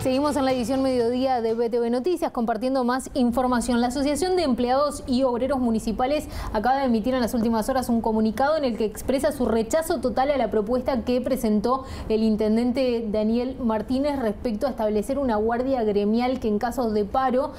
Seguimos en la edición mediodía de BTV Noticias compartiendo más información. La Asociación de Empleados y Obreros Municipales acaba de emitir en las últimas horas un comunicado en el que expresa su rechazo total a la propuesta que presentó el intendente Daniel Martínez respecto a establecer una guardia gremial que en casos de paro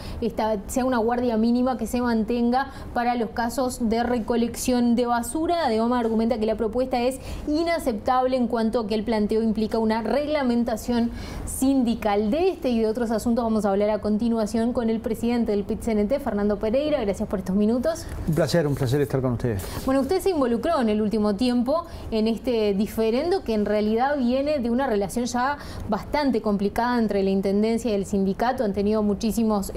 sea una guardia mínima que se mantenga para los casos de recolección de basura. Además argumenta que la propuesta es inaceptable en cuanto a que el planteo implica una reglamentación sindical. De este y de otros asuntos vamos a hablar a continuación con el presidente del PIT-CNT, Fernando Pereira. Gracias por estos minutos. Un placer estar con ustedes. Bueno, usted se involucró en el último tiempo en este diferendo que en realidad viene de una relación ya bastante complicada entre la Intendencia y el sindicato. Han tenido muchísimos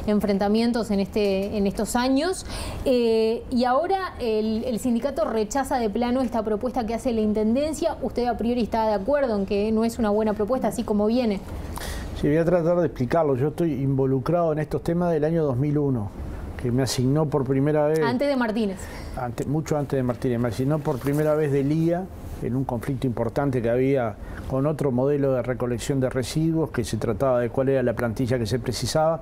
enfrentamientos en estos años y ahora el sindicato rechaza de plano esta propuesta que hace la Intendencia. ¿Usted a priori está de acuerdo en que no es una buena propuesta así como viene? Sí, voy a tratar de explicarlo. Yo estoy involucrado en estos temas del año 2001, que me asignó por primera vez... Antes de Martínez. Mucho antes de Martínez. Me asignó por primera vez de LIA, en un conflicto importante que había con otro modelo de recolección de residuos, que se trataba de cuál era la plantilla que se precisaba.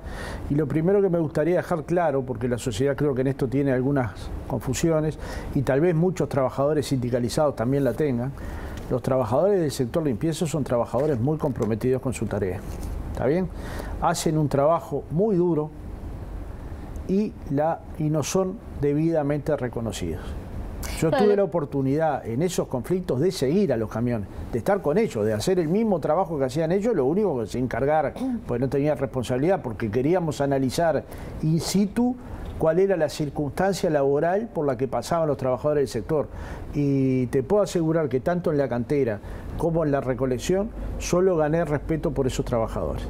Y lo primero que me gustaría dejar claro, porque la sociedad creo que en esto tiene algunas confusiones, y tal vez muchos trabajadores sindicalizados también la tengan, los trabajadores del sector limpieza son trabajadores muy comprometidos con su tarea. ¿Está bien? Hacen un trabajo muy duro y no son debidamente reconocidos. Yo tuve la oportunidad en esos conflictos de seguir a los camiones, de estar con ellos, de hacer el mismo trabajo que hacían ellos, lo único que se encargar, pues no tenía responsabilidad, porque queríamos analizar in situ cuál era la circunstancia laboral por la que pasaban los trabajadores del sector. Y te puedo asegurar que tanto en la cantera como en la recolección, solo gané respeto por esos trabajadores.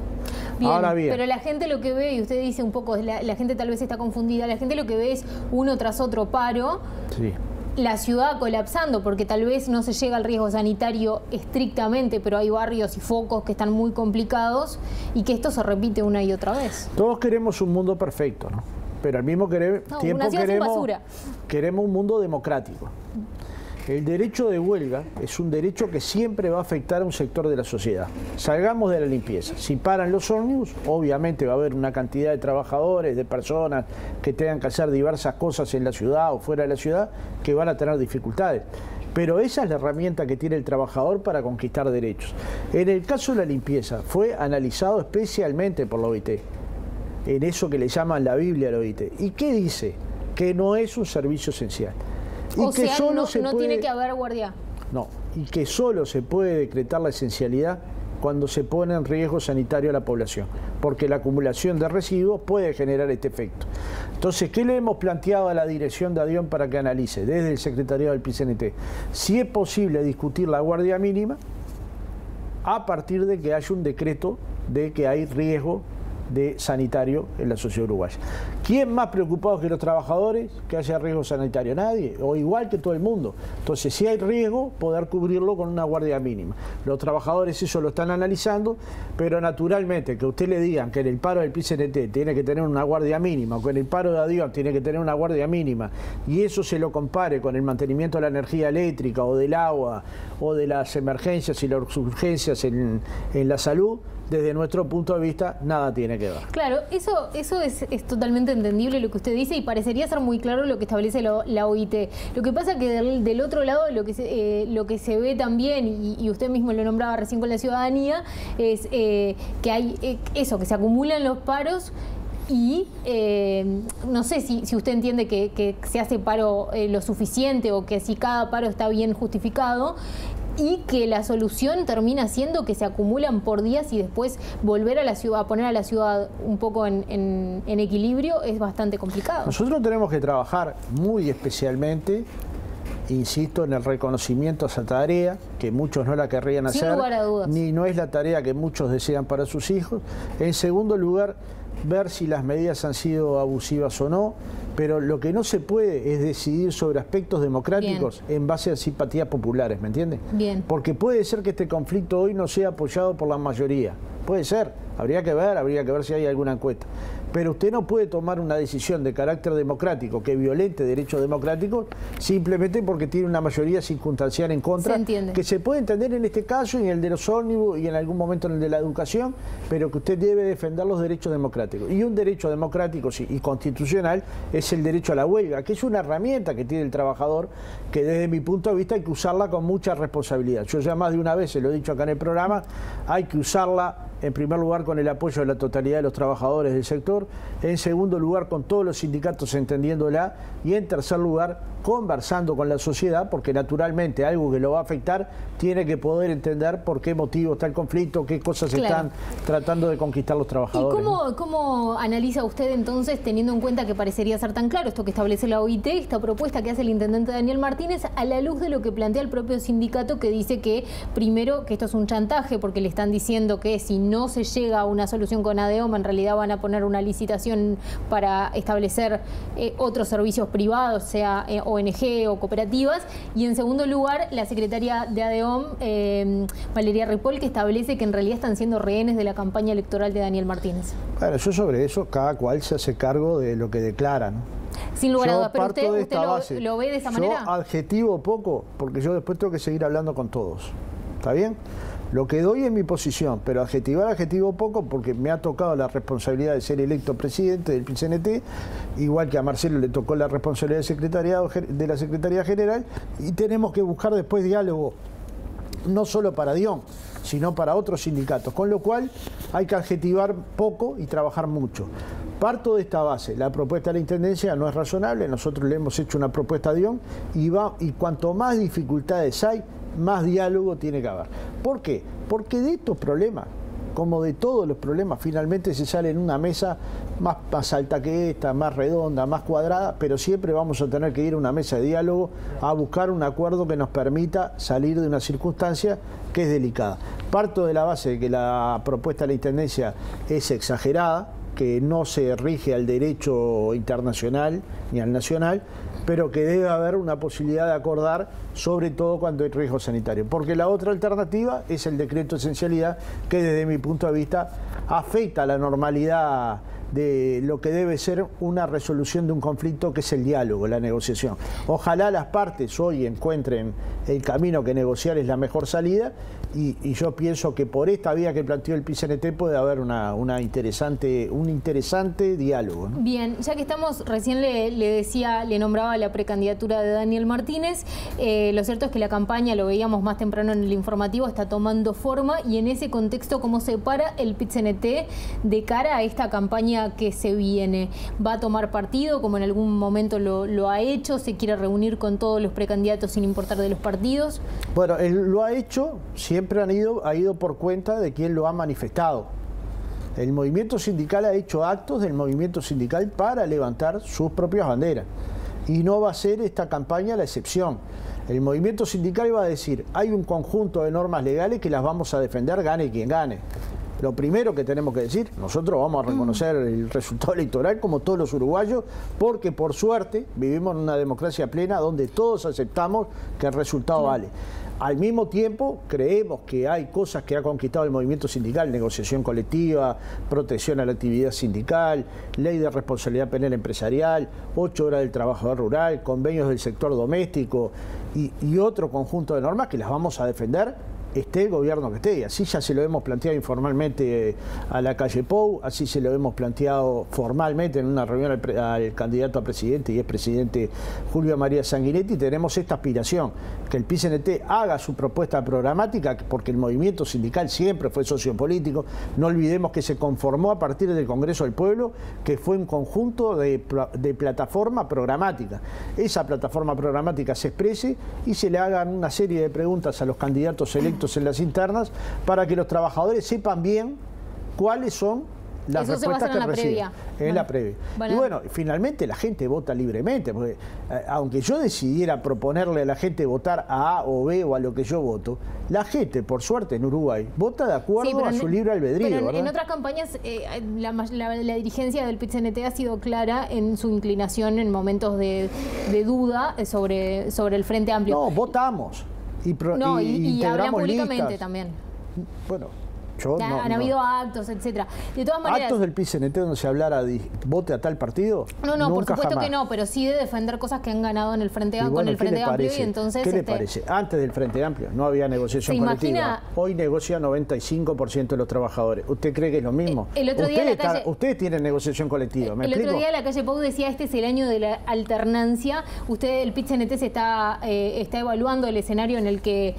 Bien, ahora bien, pero la gente lo que ve, y usted dice un poco, la gente tal vez está confundida, la gente lo que ve es uno tras otro paro, sí, la ciudad colapsando, porque tal vez no se llega al riesgo sanitario estrictamente, pero hay barrios y focos que están muy complicados y que esto se repite una y otra vez. Todos queremos un mundo perfecto, ¿no? Pero al mismo tiempo queremos un mundo democrático. El derecho de huelga es un derecho que siempre va a afectar a un sector de la sociedad. Salgamos de la limpieza. Si paran los ómnibus, obviamente va a haber una cantidad de trabajadores, de personas que tengan que hacer diversas cosas en la ciudad o fuera de la ciudad que van a tener dificultades. Pero esa es la herramienta que tiene el trabajador para conquistar derechos. En el caso de la limpieza, fue analizado especialmente por la OIT. En eso que le llaman la Biblia a la OIT. ¿Y qué dice? Que no es un servicio esencial. O sea, no tiene que haber guardia. No, y que solo se puede decretar la esencialidad cuando se pone en riesgo sanitario a la población, porque la acumulación de residuos puede generar este efecto. Entonces, ¿qué le hemos planteado a la dirección de ADION para que analice desde el secretariado del PIT-CNT? Si es posible discutir la guardia mínima a partir de que haya un decreto de que hay riesgo de sanitario en la sociedad uruguaya. ¿Quién más preocupado que los trabajadores que haya riesgo sanitario? Nadie, o igual que todo el mundo. Entonces, si hay riesgo, poder cubrirlo con una guardia mínima. Los trabajadores eso lo están analizando, pero naturalmente que usted le digan que en el paro del PIT-CNT tiene que tener una guardia mínima, o que en el paro de ADION tiene que tener una guardia mínima, y eso se lo compare con el mantenimiento de la energía eléctrica, o del agua, o de las emergencias y las urgencias en la salud, desde nuestro punto de vista, nada tiene que ver. Claro, eso es totalmente entendible lo que usted dice y parecería ser muy claro lo que establece la OIT. Lo que pasa que del otro lado lo que se ve también, y usted mismo lo nombraba recién con la ciudadanía, es que hay eso, que se acumulan los paros. Y no sé si usted entiende que se hace paro lo suficiente o que si cada paro está bien justificado y que la solución termina siendo que se acumulan por días y después volver a la ciudad, a poner a la ciudad un poco en equilibrio es bastante complicado. Nosotros tenemos que trabajar muy especialmente, insisto, en el reconocimiento a esa tarea, que muchos no la querrían hacer, sin lugar a dudas, ni no es la tarea que muchos desean para sus hijos. En segundo lugar, ver si las medidas han sido abusivas o no, pero lo que no se puede es decidir sobre aspectos democráticos en base a simpatías populares, ¿me entiendes? Bien. Porque puede ser que este conflicto hoy no sea apoyado por la mayoría, puede ser, habría que ver si hay alguna encuesta. Pero usted no puede tomar una decisión de carácter democrático que violente derechos democráticos simplemente porque tiene una mayoría circunstancial en contra, que se puede entender en este caso y en el de los ómnibus y en algún momento en el de la educación, pero que usted debe defender los derechos democráticos. Y un derecho democrático y constitucional es el derecho a la huelga, que es una herramienta que tiene el trabajador, que desde mi punto de vista hay que usarla con mucha responsabilidad. Yo ya más de una vez se lo he dicho acá en el programa, hay que usarla en primer lugar con el apoyo de la totalidad de los trabajadores del sector, en segundo lugar con todos los sindicatos entendiéndola y en tercer lugar conversando con la sociedad, porque naturalmente algo que lo va a afectar tiene que poder entender por qué motivo está el conflicto, qué cosas están tratando de conquistar los trabajadores. ¿Y cómo analiza usted entonces, teniendo en cuenta que parecería ser tan claro esto que establece la OIT, esta propuesta que hace el intendente Daniel Martínez, a la luz de lo que plantea el propio sindicato, que dice que primero que esto es un chantaje porque le están diciendo que si no se llega a una solución con ADEOM en realidad van a poner una licitación para establecer otros servicios privados, sea ONG o cooperativas, y en segundo lugar la secretaria de ADEOM, Valeria Ripoll, que establece que en realidad están siendo rehenes de la campaña electoral de Daniel Martínez? Bueno, yo sobre eso cada cual se hace cargo de lo que declara, ¿no? Sin lugar a dudas, pero usted lo ve de esa manera. Yo adjetivo poco, porque yo después tengo que seguir hablando con todos. ¿Está bien? Lo que doy es mi posición, pero adjetivo poco porque me ha tocado la responsabilidad de ser electo presidente del PIT-CNT, igual que a Marcelo le tocó la responsabilidad de la Secretaría General, y tenemos que buscar después diálogo, no solo para DIOM, sino para otros sindicatos, con lo cual hay que adjetivar poco y trabajar mucho. Parto de esta base, la propuesta de la Intendencia no es razonable, nosotros le hemos hecho una propuesta a DIOM y cuanto más dificultades hay, más diálogo tiene que haber. ¿Por qué? Porque de estos problemas, como de todos los problemas, finalmente se sale en una mesa más alta que esta, más redonda, más cuadrada, pero siempre vamos a tener que ir a una mesa de diálogo a buscar un acuerdo que nos permita salir de una circunstancia que es delicada. Parto de la base de que la propuesta de la Intendencia es exagerada, que no se rige al derecho internacional ni al nacional, pero que debe haber una posibilidad de acordar, sobre todo cuando hay riesgo sanitario. Porque la otra alternativa es el decreto de esencialidad, que desde mi punto de vista afecta a la normalidad de lo que debe ser una resolución de un conflicto, que es el diálogo, la negociación. Ojalá las partes hoy encuentren el camino que negociar es la mejor salida, y yo pienso que por esta vía que planteó el PIT-CNT puede haber un interesante diálogo, ¿no? Bien, ya que estamos, recién le nombraba la precandidatura de Daniel Martínez, lo cierto es que la campaña, lo veíamos más temprano en el informativo, está tomando forma, y en ese contexto, ¿cómo se para el PIT-CNT de cara a esta campaña que se viene? ¿Va a tomar partido, como en algún momento lo ha hecho? ¿Se quiere reunir con todos los precandidatos sin importar de los partidos? Bueno, él lo ha hecho, siempre ha ido por cuenta de quien lo ha manifestado. El movimiento sindical ha hecho actos del movimiento sindical para levantar sus propias banderas. Y no va a ser esta campaña la excepción. El movimiento sindical va a decir, hay un conjunto de normas legales que las vamos a defender, gane quien gane. Lo primero que tenemos que decir, nosotros vamos a reconocer el resultado electoral como todos los uruguayos, porque por suerte vivimos en una democracia plena donde todos aceptamos que el resultado vale. Al mismo tiempo, creemos que hay cosas que ha conquistado el movimiento sindical: negociación colectiva, protección a la actividad sindical, ley de responsabilidad penal empresarial, 8 horas del trabajador rural, convenios del sector doméstico y otro conjunto de normas que las vamos a defender, esté el gobierno que esté. Y así ya se lo hemos planteado informalmente a la calle Pou, así se lo hemos planteado formalmente en una reunión al candidato a presidente y expresidente Julio María Sanguinetti. Tenemos esta aspiración, que el PIT-CNT haga su propuesta programática, porque el movimiento sindical siempre fue sociopolítico. No olvidemos que se conformó a partir del Congreso del Pueblo, que fue un conjunto de plataforma programática. Esa plataforma programática se exprese y se le hagan una serie de preguntas a los candidatos electos en las internas, para que los trabajadores sepan bien cuáles son las Eso se va a respuestas hacer que en la reciben. previa. En Bueno, la previa. Y bueno, finalmente la gente vota libremente, porque aunque yo decidiera proponerle a la gente votar a A o B o a lo que yo voto, la gente, por suerte en Uruguay, vota de acuerdo a su libre albedrío. Pero en ¿verdad? otras campañas la dirigencia del PIT-CNT ha sido clara en su inclinación en momentos de duda sobre el Frente Amplio. No, votamos. Y hablan integramos públicamente listas. también. Bueno, yo no, Han habido actos, etcétera. De todas maneras, actos del PIT-CNT donde se hablara de vote a tal partido. No, nunca, por supuesto jamás. que no, pero sí de defender cosas que han ganado en el Frente Amplio, bueno, con el Frente Amplio, y entonces ¿qué le parece? Antes del Frente Amplio no había negociación colectiva. Hoy negocia 95% de los trabajadores. ¿Usted cree que es lo mismo? El otro día ustedes tienen negociación colectiva, ¿me explico? El otro día la calle Pau decía, este es el año de la alternancia. El PIT-CNT se está evaluando el escenario en el que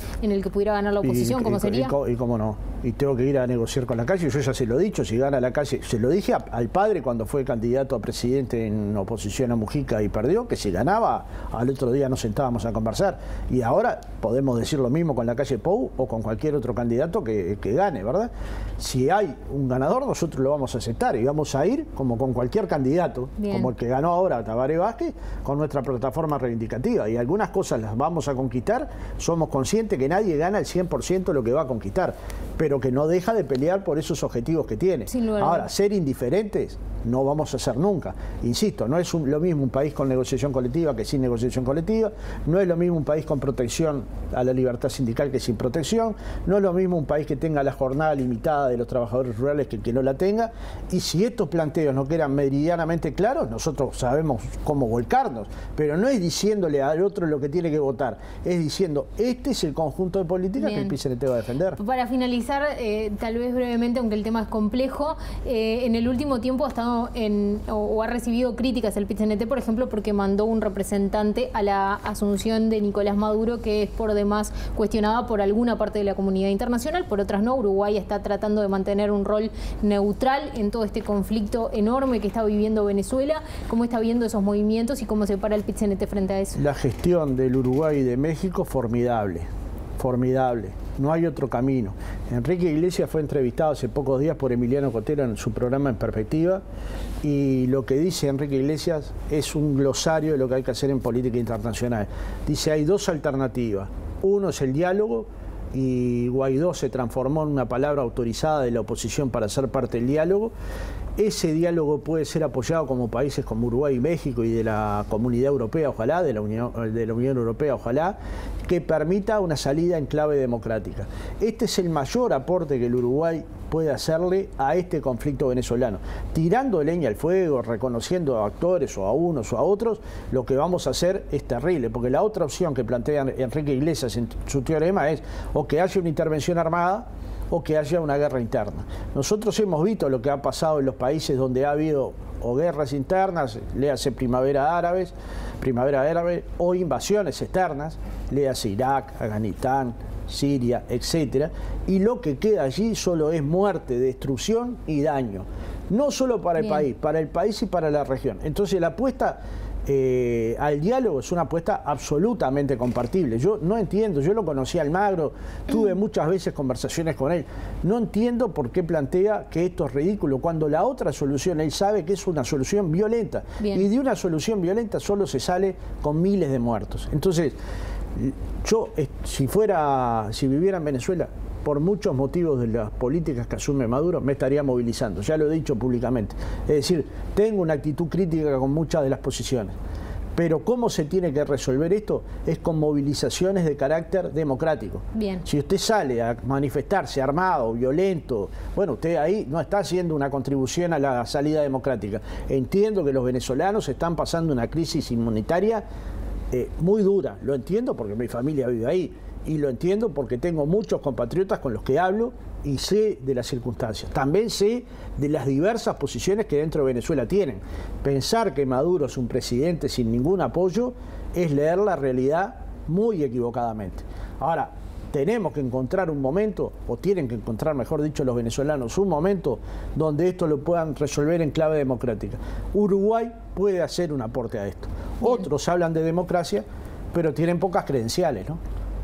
pudiera ganar la oposición, ¿cómo sería? Y cómo no. Y tengo que ir a negociar con la calle, yo ya se lo he dicho, si gana la calle, se lo dije al padre cuando fue candidato a presidente en oposición a Mujica y perdió, que si ganaba, al otro día nos sentábamos a conversar. Y ahora podemos decir lo mismo con la calle Pou o con cualquier otro candidato que gane, ¿verdad? Si hay un ganador, nosotros lo vamos a aceptar y vamos a ir como con cualquier candidato, como el que ganó ahora Tabaré Vázquez, con nuestra plataforma reivindicativa. Y algunas cosas las vamos a conquistar, somos conscientes que nadie gana el 100% de lo que va a conquistar, pero que no deja de pelear por esos objetivos que tiene. Ahora, ser indiferentes no vamos a ser nunca. Insisto, no es lo mismo un país con negociación colectiva que sin negociación colectiva, no es lo mismo un país con protección a la libertad sindical que sin protección, no es lo mismo un país que tenga la jornada limitada de los trabajadores rurales que no la tenga, y si estos planteos no quedan meridianamente claros, nosotros sabemos cómo volcarnos, pero no es diciéndole al otro lo que tiene que votar, es diciendo, este es el conjunto de políticas que el PIT-CNT va a defender. Para finalizar, tal vez brevemente, aunque el tema es complejo, en el último tiempo ha estado o ha recibido críticas el PIT-CNT, por ejemplo, porque mandó un representante a la asunción de Nicolás Maduro, que es por demás cuestionada por alguna parte de la comunidad internacional, por otras no. Uruguay está tratando de mantener un rol neutral en todo este conflicto enorme que está viviendo Venezuela. ¿Cómo está viendo esos movimientos y cómo se para el PIT-CNT frente a eso? La gestión del Uruguay y de México, formidable. Formidable, no hay otro camino. Enrique Iglesias fue entrevistado hace pocos días por Emiliano Cotero en su programa En Perspectiva, y lo que dice Enrique Iglesias es un glosario de lo que hay que hacer en política internacional. Dice, hay dos alternativas. Uno es el diálogo, y Guaidó se transformó en una palabra autorizada de la oposición para ser parte del diálogo. Ese diálogo puede ser apoyado como países como Uruguay y México y de la Comunidad Europea, ojalá, de la Unión Europea, ojalá, que permita una salida en clave democrática. Este es el mayor aporte que el Uruguay puede hacerle a este conflicto venezolano. Tirando leña al fuego, reconociendo a actores o a unos o a otros, lo que vamos a hacer es terrible, porque la otra opción que plantea Enrique Iglesias en su teorema es o que haya una intervención armada o que haya una guerra interna. Nosotros hemos visto lo que ha pasado en los países donde ha habido o guerras internas, léase primavera árabe, o invasiones externas, léase Irak, Afganistán, Siria, etcétera, y lo que queda allí solo es muerte, destrucción y daño, no solo para el país y para la región. Entonces la apuesta al diálogo es una apuesta absolutamente compartible. Yo no entiendo, yo lo conocí a Almagro, tuve muchas veces conversaciones con él, no entiendo por qué plantea que esto es ridículo, cuando la otra solución, él sabe que es una solución violenta, y de una solución violenta solo se sale con miles de muertos. Entonces, yo, si viviera en Venezuela, por muchos motivos de las políticas que asume Maduro, me estaría movilizando, ya lo he dicho públicamente. Es decir, tengo una actitud crítica con muchas de las posiciones, pero cómo se tiene que resolver esto es con movilizaciones de carácter democrático. Si usted sale a manifestarse armado, violento, bueno, usted ahí no está haciendo una contribución a la salida democrática. Entiendo que los venezolanos están pasando una crisis inmunitaria muy dura, lo entiendo porque mi familia vive ahí, y lo entiendo porque tengo muchos compatriotas con los que hablo y sé de las circunstancias. También sé de las diversas posiciones que dentro de Venezuela tienen. Pensar que Maduro es un presidente sin ningún apoyo es leer la realidad muy equivocadamente. Ahora, tenemos que encontrar un momento, o tienen que encontrar, mejor dicho, los venezolanos, un momento donde esto lo puedan resolver en clave democrática. Uruguay puede hacer un aporte a esto. Otros hablan de democracia, pero tienen pocas credenciales, ¿no?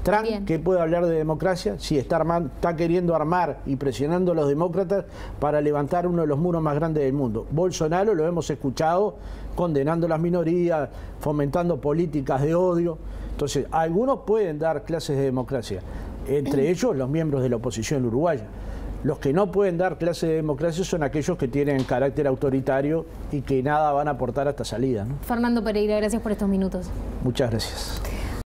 Trump, Bien. ¿qué puede hablar de democracia? Sí, está queriendo armar y presionando a los demócratas para levantar uno de los muros más grandes del mundo. Bolsonaro lo hemos escuchado condenando las minorías, fomentando políticas de odio. Entonces, algunos pueden dar clases de democracia, entre ellos los miembros de la oposición uruguaya. Los que no pueden dar clases de democracia son aquellos que tienen carácter autoritario y que nada van a aportar a esta salida, ¿no? Fernando Pereira, gracias por estos minutos. Muchas gracias.